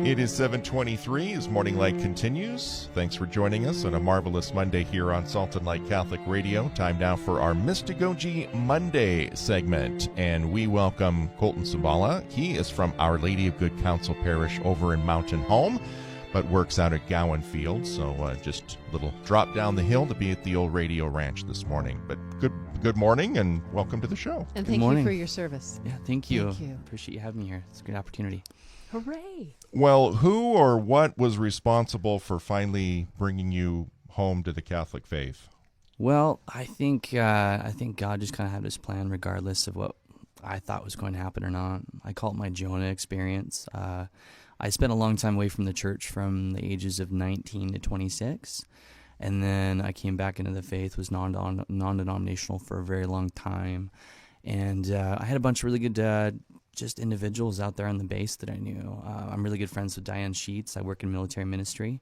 It is 7:23 as Morning Light continues. Thanks for joining us on a marvelous Monday here on Salt and Light Catholic Radio. Time now for our MYSTAGOGY Monday segment, and we welcome Colton Sabala. He is from Our Lady of Good Counsel Parish over in Mountain Home, but works out at Gowan Field, so just a little drop down the hill to be at the old radio ranch this morning. But good morning, and welcome to the show. And thank you for your service. Yeah, thank you. Appreciate you having me here. It's a great opportunity. Hooray. Well, who or what was responsible for finally bringing you home to the Catholic faith? Well, I think God just kind of had his plan regardless of what I thought was going to happen or not. I call it my Jonah experience. I spent a long time away from the church from the ages of 19 to 26. And then I came back into the faith, was non-denominational for a very long time. And I had a bunch of really good just individuals out there on the base that I knew. I'm really good friends with Diane Sheets. I work in military ministry.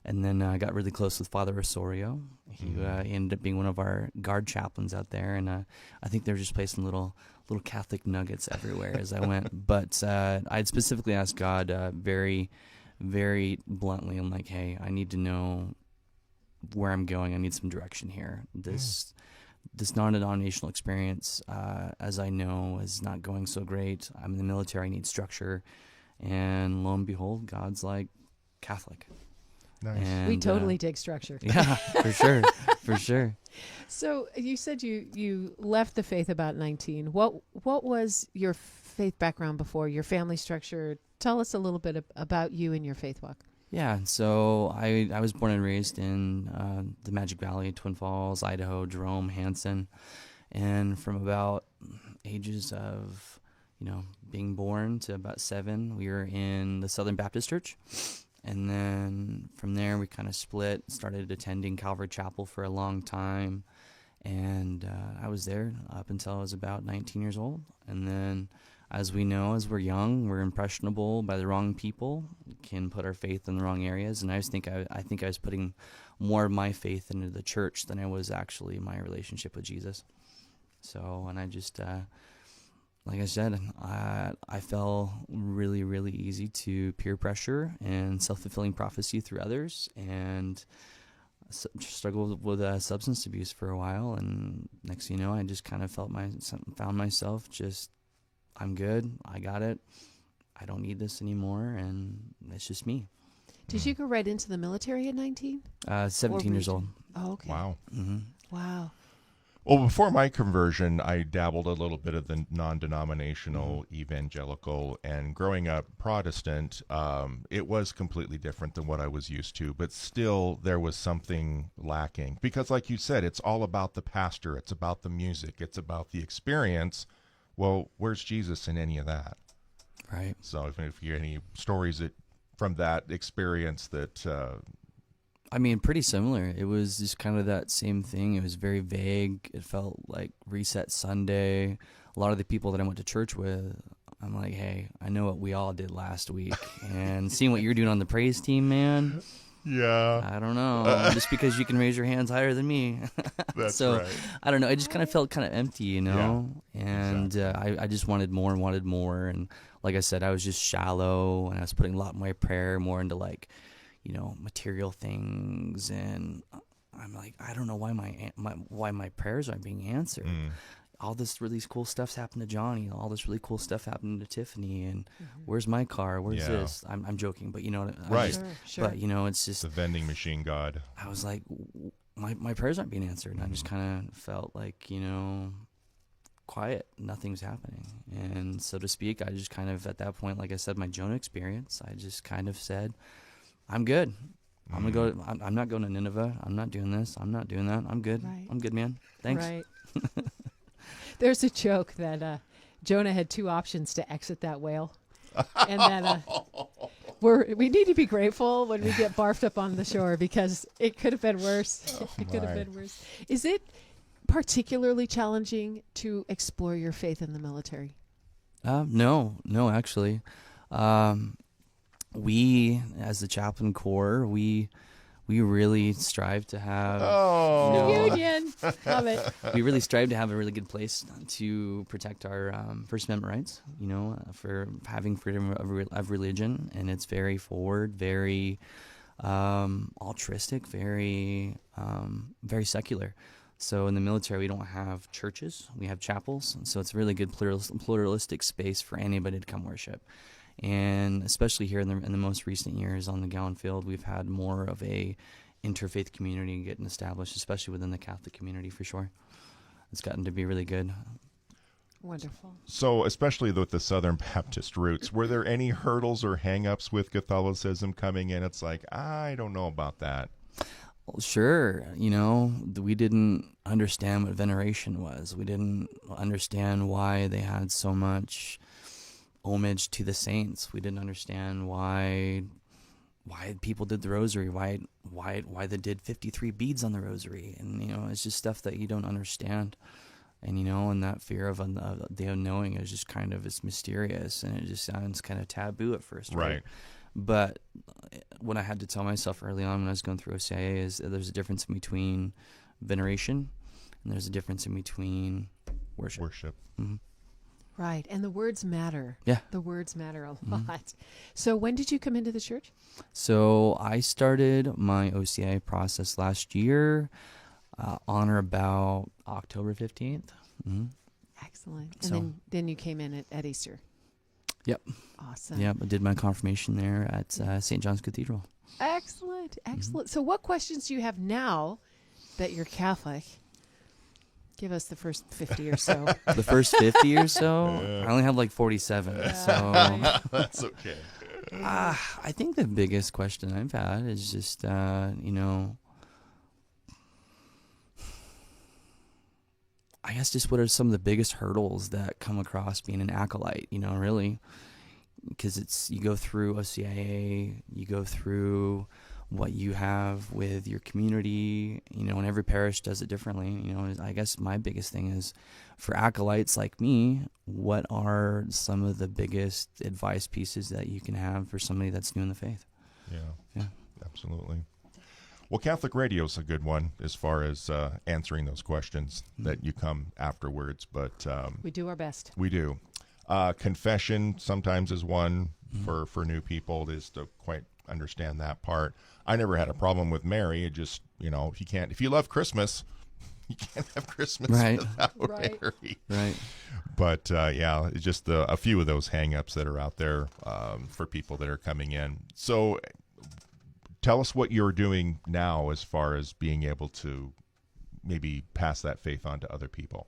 And then I got really close with Father Osorio. He ended up being one of our guard chaplains out there. And I think they were just placing little Catholic nuggets everywhere as I went. But I'd specifically asked God very, very bluntly, I'm like, hey, I need to know where I'm going. I need some direction here. This non-denominational experience, as I know, is not going so great. I'm in the military. I need structure. And lo and behold, God's like, Catholic. Nice. And, we totally dig structure. Yeah, for sure. For sure. So you said you left the faith about 19. What was your faith background before, your family structure? Tell us a little bit about you and your faith walk. Yeah, so I was born and raised in the Magic Valley, Twin Falls, Idaho, Jerome, Hanson. And from about ages of, being born to about 7, we were in the Southern Baptist Church. And then from there, we kind of split, started attending Calvary Chapel for a long time. And I was there up until I was about 19 years old. And then, as we know, as we're young, we're impressionable by the wrong people, can put our faith in the wrong areas. And I think I was putting more of my faith into the church than I was actually my relationship with Jesus. So, and I just... like I said, I fell really, really easy to peer pressure and self-fulfilling prophecy through others, and struggled with substance abuse for a while. And next thing you know, I just kind of found myself just, I'm good, I got it, I don't need this anymore, and it's just me. Did you go right into the military at 19? 17 years old. Oh, okay. Wow. Mm-hmm. Wow. Well, before my conversion, I dabbled a little bit of the non-denominational evangelical, and growing up Protestant, it was completely different than what I was used to, but still there was something lacking. Because like you said, it's all about the pastor, it's about the music, it's about the experience. Well, where's Jesus in any of that? Right. So if you have any stories from that experience that... pretty similar. It was just kind of that same thing. It was very vague. It felt like Reset Sunday. A lot of the people that I went to church with, I'm like, hey, I know what we all did last week. And seeing what you're doing on the praise team, man. Yeah. I don't know. Just because you can raise your hands higher than me. That's so, right. I don't know. It just kind of felt kind of empty, Yeah, and exactly. I just wanted more and wanted more. And like I said, I was just shallow, and I was putting a lot more prayer more into material things, and I'm like, I don't know why my prayers aren't being answered. All this really cool stuff's happened to Johnny. All this really cool stuff happened to Tiffany. And where's my car? Where's this? I'm joking, but Right. Sure. But it's just The vending machine God. I was like, my prayers aren't being answered. And I just kind of felt like quiet. Nothing's happening. And so to speak, I just kind of at that point, like I said, my Jonah experience, I just kind of said, I'm good. I'm not going to Nineveh. I'm not doing this. I'm not doing that. I'm good. Right. I'm good, man. Thanks. Right. There's a joke that Jonah had 2 options to exit that whale, and that we need to be grateful when we get barfed up on the shore, because it could have been worse. It could have been worse. Is it particularly challenging to explore your faith in the military? No, actually. We, as the chaplain corps, we we really strive to have Union. Love it. we really strive to have a really good place to protect our First Amendment rights, for having freedom of religion. And it's very forward, very altruistic, very secular. So in the military, we don't have churches, we have chapels. So it's a really good pluralistic space for anybody to come worship. And especially here in the most recent years on the Gowan Field, we've had more of a interfaith community getting established, especially within the Catholic community for sure. It's gotten to be really good. Wonderful. So, especially with the Southern Baptist roots, were there any hurdles or hang-ups with Catholicism coming in? It's like, I don't know about that. Well, sure. We didn't understand what veneration was. We didn't understand why they had so much homage to the saints. We didn't understand why people did the rosary, why they did 53 beads on the rosary. And, it's just stuff that you don't understand. And, and that fear of the unknowing is just kind of, it's mysterious, and it just sounds kind of taboo at first. Right. But what I had to tell myself early on when I was going through OCIA is that there's a difference between veneration and there's a difference in between worship. Mm-hmm. Right. And the words matter. Yeah. The words matter a lot. Mm-hmm. So when did you come into the church? So I started my OCIA process last year on or about October 15th. Mm-hmm. Excellent. And then you came in at Easter. Yep. Awesome. Yep. I did my confirmation there at St. John's Cathedral. Excellent. Excellent. Mm-hmm. So what questions do you have now that you're Catholic? Give us the first 50 or so. The first 50 or so? I only have like 47. So that's okay. I think the biggest question I've had is just, I guess just what are some of the biggest hurdles that come across being an acolyte, really? Because you go through OCIA, you go through what you have with your community, and every parish does it differently. I guess my biggest thing is for acolytes like me, what are some of the biggest advice pieces that you can have for somebody that's new in the faith? Yeah, absolutely. Well, Catholic Radio is a good one as far as answering those questions that you come afterwards, but we do our best. We do. Confession sometimes is one for new people, is to quite understand that part. I never had a problem with Mary. It just, if you love Christmas, you can't have Christmas without Mary. Right. But it's just a few of those hang-ups that are out there for people that are coming in. So tell us what you're doing now as far as being able to maybe pass that faith on to other people.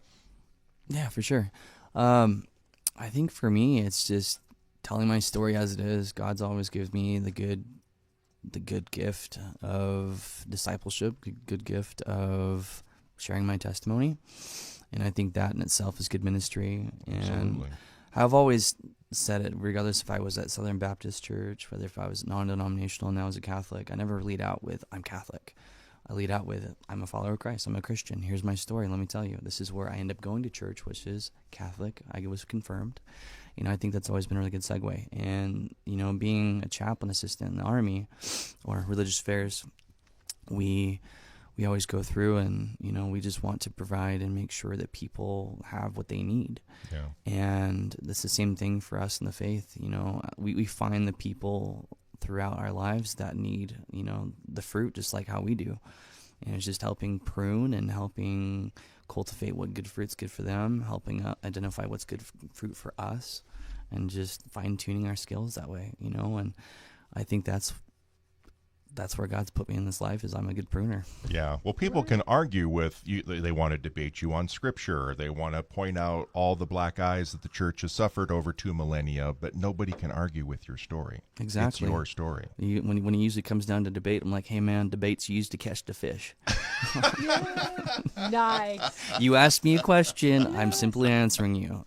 Yeah, for sure. I think for me, it's just telling my story as it is. God's always gives me the good gift of discipleship, good gift of sharing my testimony. And I think that in itself is good ministry. And absolutely. I've always said it, regardless if I was at Southern Baptist Church, whether if I was non-denominational and now as a Catholic, I never lead out with, I'm Catholic. I lead out with, I'm a follower of Christ. I'm a Christian. Here's my story. Let me tell you. This is where I end up going to church, which is Catholic. I was confirmed. I think that's always been a really good segue. And, being a chaplain assistant in the Army or religious affairs, we always go through and, we just want to provide and make sure that people have what they need. Yeah. And that's the same thing for us in the faith. We find the people throughout our lives that need, the fruit just like how we do. And it's just helping prune and helping cultivate what good fruit's good for them, helping identify what's good fruit for us, and just fine-tuning our skills that way, And I think that's where God's put me in this life, is I'm a good pruner. Yeah. Well, people can argue with you. They want to debate you on Scripture, or they want to point out all the black eyes that the church has suffered over 2 millennia, but nobody can argue with your story. Exactly. It's your story. When it usually comes down to debate, I'm like, hey, man, debate's used to catch the fish. Yeah. Nice. You asked me a question. Yeah. I'm simply answering you.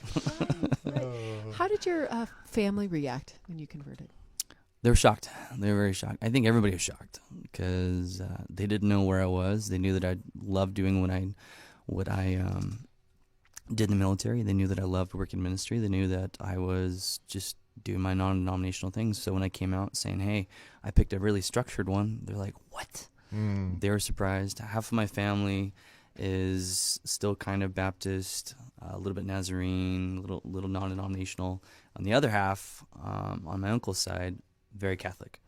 Right. How did your family react when you converted? They were shocked. They were very shocked. I think everybody was shocked because they didn't know where I was. They knew that I loved doing what I did in the military. They knew that I loved working in ministry. They knew that I was just doing my non-denominational things. So when I came out saying, hey, I picked a really structured one, they're like, what? They were surprised. Half of my family is still kind of Baptist, a little bit Nazarene, little non-denominational. On the other half, on my uncle's side, very Catholic.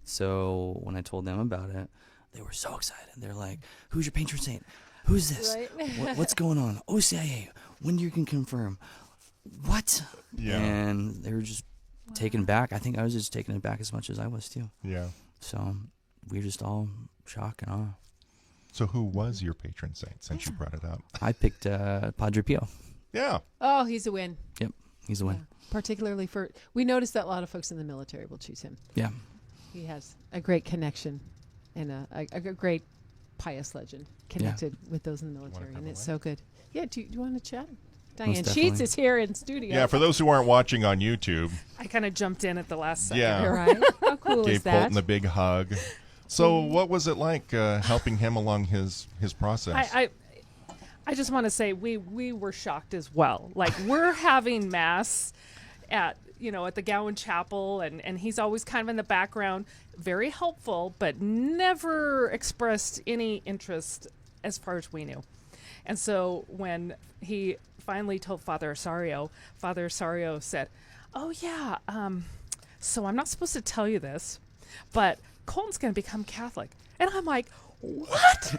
So when I told them about it, they were so excited. They're like, "Who's your patron saint? Who's this? Right. What's going on? OCIA? When you can confirm? What?" Yeah. And they were just taken back. I think I was just taken aback as much as I was too. Yeah. So we were just all shocked and awe. So who was your patron saint, since you brought it up? I picked Padre Pio. Yeah. Oh, he's a win. Yep, he's the one. Yeah. Particularly we noticed that a lot of folks in the military will choose him. Yeah. He has a great connection and a great pious legend connected with those in the military, and it's so good. Yeah, do you want to chat? Diane Sheets definitely. is here in studio. Yeah, for those who aren't watching on YouTube, I kind of jumped in at the last second. Yeah. Right? How cool gave is that? Colton a big hug. So what was it like helping him along his process? I just want to say we were shocked as well. Like, we're having mass at the Gowan Chapel, and he's always kind of in the background, very helpful, but never expressed any interest as far as we knew. And so when he finally told Father Osorio said, "Oh yeah, so I'm not supposed to tell you this, but Colton's going to become Catholic." And I'm like, "What?"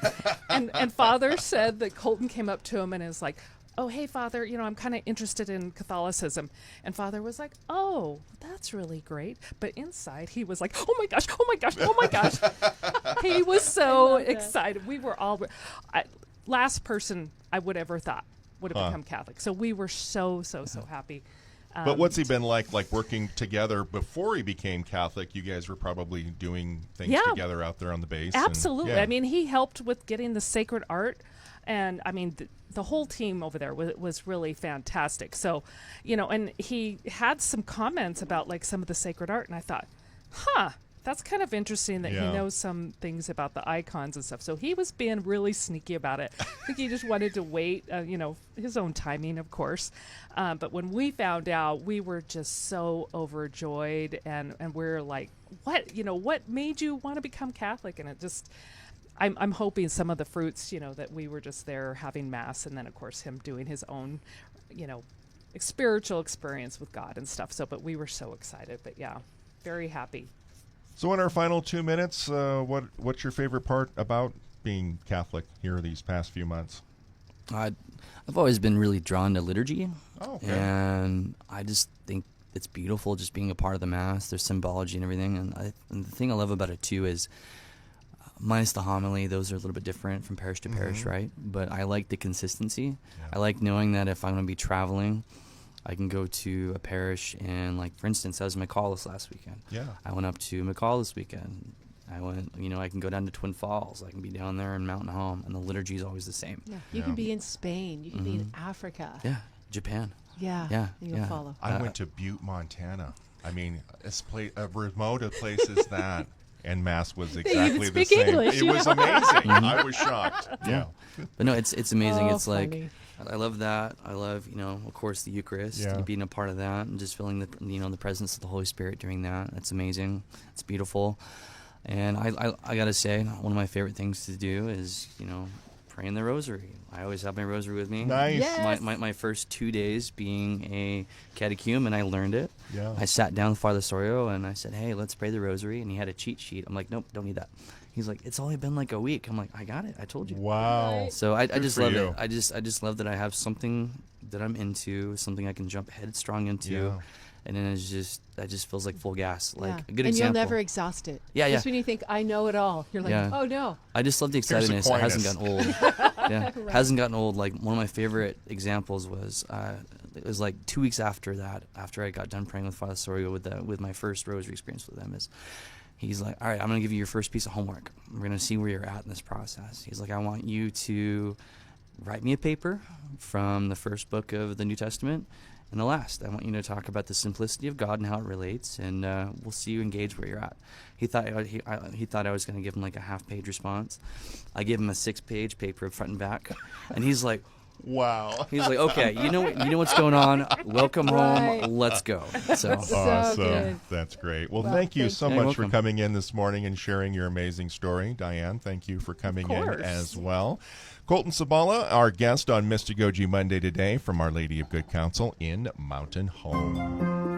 and Father said that Colton came up to him and is like, "Oh, hey, Father, I'm kind of interested in Catholicism." And Father was like, "Oh, that's really great." But inside, he was like, "Oh my gosh, oh my gosh, oh my gosh." He was so excited. We were all, last person I would ever thought would have become Catholic. So we were so happy. But what's he been like working together before he became Catholic? You guys were probably doing things together out there on the base. Absolutely. And, I mean, he helped with getting the sacred art. And I mean, the whole team over there was really fantastic. So, and he had some comments about like some of the sacred art. And I thought, that's kind of interesting that he knows some things about the icons and stuff. So he was being really sneaky about it. I think he just wanted to wait, his own timing, of course. But when we found out, we were just so overjoyed. And we're like, what made you want to become Catholic? And it just... I'm hoping some of the fruits, that we were just there having mass, and then of course him doing his own, spiritual experience with God and stuff. So, but we were so excited. But yeah, very happy. So in our final 2 minutes, what's your favorite part about being Catholic here these past few months? I've always been really drawn to liturgy, and I just think it's beautiful just being a part of the Mass. There's symbology and everything, and the thing I love about it too is, minus the homily, those are a little bit different from parish to parish, right? But I like the consistency. Yeah. I like knowing that if I'm going to be traveling, I can go to a parish and, like, for instance, I was in McAuliffe last weekend. Yeah. I went up to McAuliffe this weekend. I went, I can go down to Twin Falls. I can be down there in Mountain Home, and the liturgy is always the same. Yeah. You can be in Spain. You can be in Africa. Yeah. Japan. Yeah. You'll follow. I went to Butte, Montana. I mean, as remote a place as that. And Mass was exactly the same. English. It was amazing. I was shocked. Yeah. But no, it's amazing. It's funny. like, I love that. I love, of course, the Eucharist, being a part of that, and just feeling the presence of the Holy Spirit during that. It's amazing. It's beautiful. And I got to say, one of my favorite things to do is, praying the rosary. I always have my rosary with me. Nice. Yes. My first 2 days being a catechumen, I learned it. Yeah. I sat down with Father Sorio and I said, "Hey, let's pray the rosary." And he had a cheat sheet. I'm like, "Nope, don't need that." He's like, "It's only been like a week." I'm like, "I got it. I told you." Wow. So I just for love you. it. I just love that I have something that I'm into, something I can jump headstrong into. Yeah. And then that just feels like full gas. Like a good and example. you'll never exhaust it. Yeah, Just when you think, I know it all, you're like, oh, no. I just love the Here's excitedness. It hasn't gotten old. Right. Hasn't gotten old. Like, one of my favorite examples was, it was like 2 weeks after that, after I got done praying with Father Sorio with my first rosary experience with them, is he's like, "All right, I'm going to give you your first piece of homework. We're going to see where you're at in this process." He's like, "I want you to write me a paper from the first book of the New Testament and the last. I want you to talk about the simplicity of God and how it relates, and we'll see you engage where you're at." He thought I was going to give him like a half-page response. I gave him a 6-page paper front and back, and he's like, Wow. He's like, okay, you know what's going on. Welcome Right. home. Let's go. So So Awesome. good. That's great. Well, Well, thank you thank so you. much You're for welcome. coming in this morning and sharing your amazing story. Diane, thank you for coming in course. as well. Colton Sabala, our guest on MYSTAGOGY Monday today from Our Lady of Good Counsel in Mountain Home.